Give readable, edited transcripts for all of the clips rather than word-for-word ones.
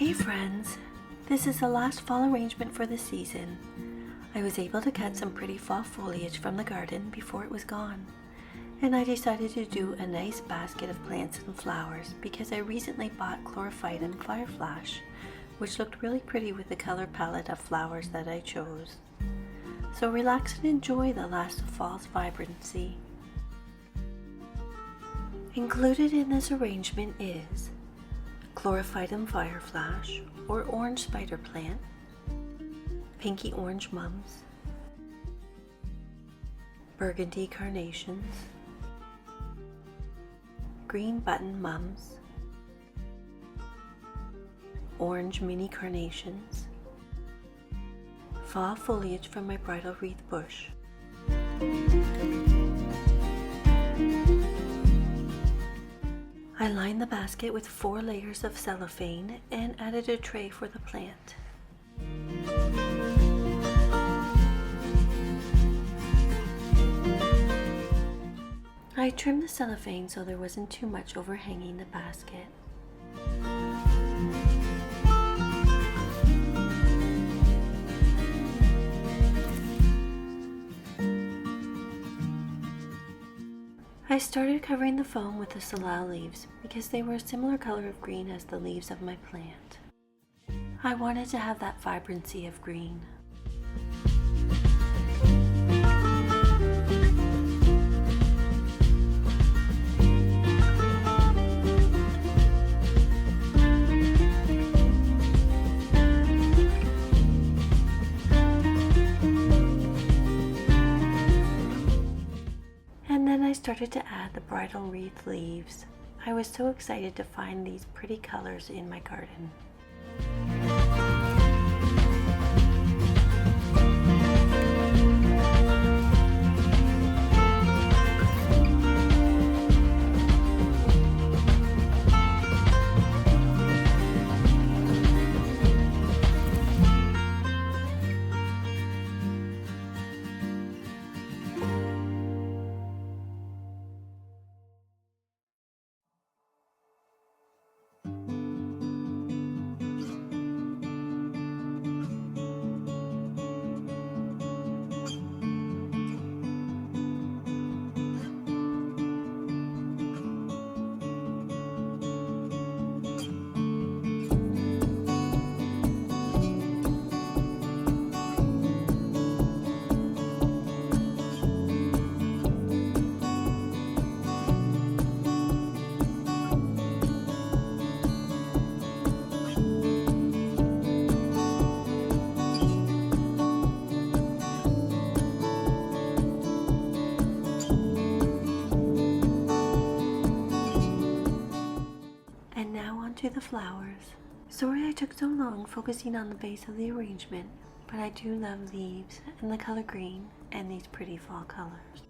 Hey friends, this is the last fall arrangement for the season. I was able to cut some pretty fall foliage from the garden before it was gone, and I decided to do a nice basket of plants and flowers because I recently bought Chlorophytum Fire Flash, which looked really pretty with the color palette of flowers that I chose. So relax and enjoy the last of fall's vibrancy. Included in this arrangement is Chlorophytum Fire Flash or orange spider plant, pinky orange mums, burgundy carnations, green button mums, orange mini carnations, fall foliage from my Bridal Wreath Bush. I lined the basket with 4 layers of cellophane and added a tray for the plant. I trimmed the cellophane so there wasn't too much overhanging the basket. I started covering the foam with the floral leaves because they were a similar color of green as the leaves of my plant. I wanted to have that vibrancy of green. I started to add the bridal wreath leaves. I was so excited to find these pretty colors in my garden. To the flowers. Sorry I took so long focusing on the base of the arrangement, but I do love leaves and the color green and these pretty fall colors.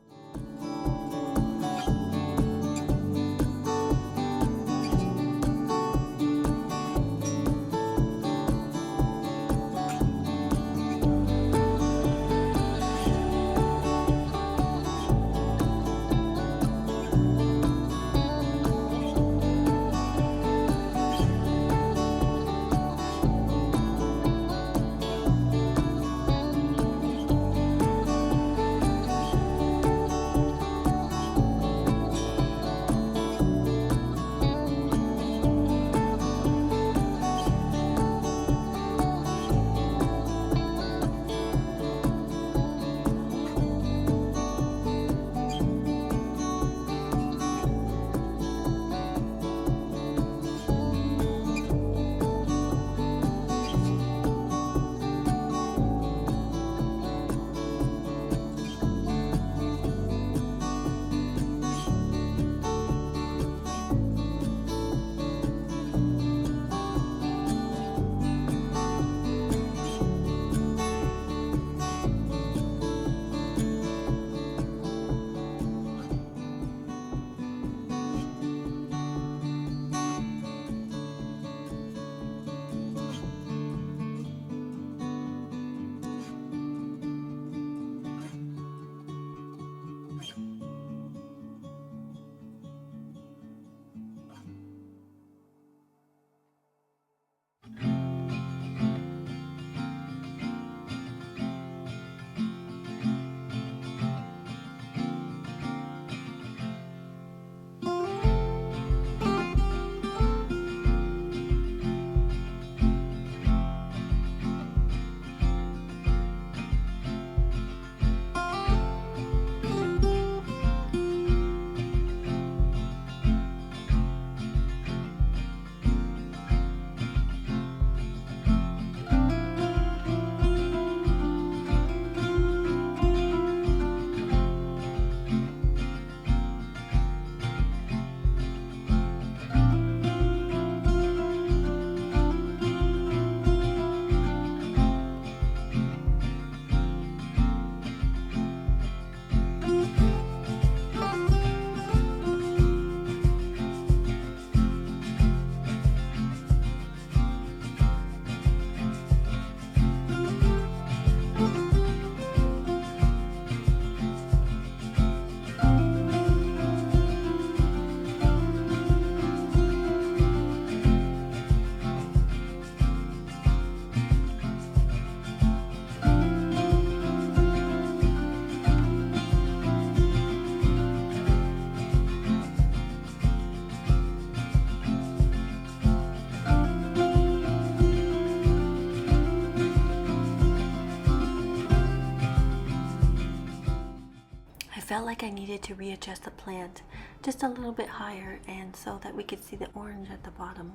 felt like I needed to readjust the plant just a little bit higher, and so that we could see the orange at the bottom.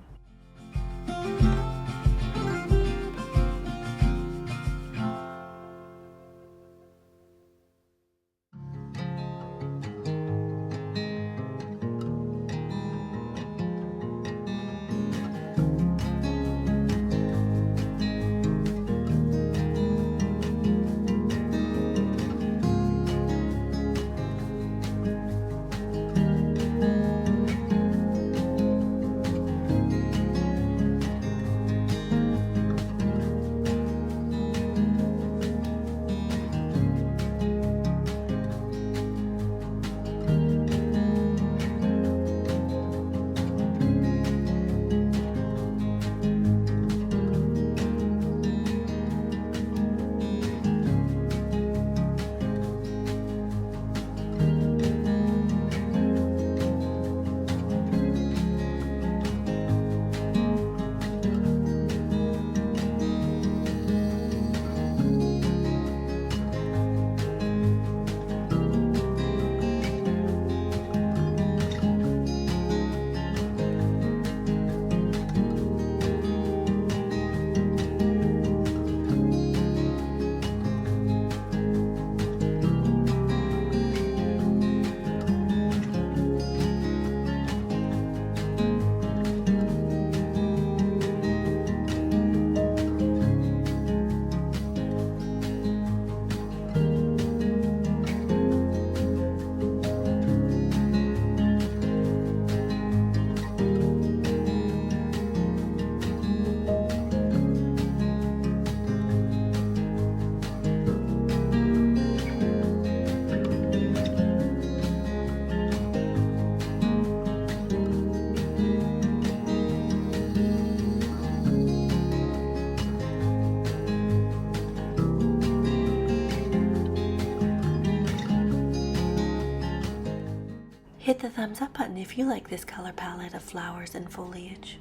Hit the thumbs up button if you like this color palette of flowers and foliage.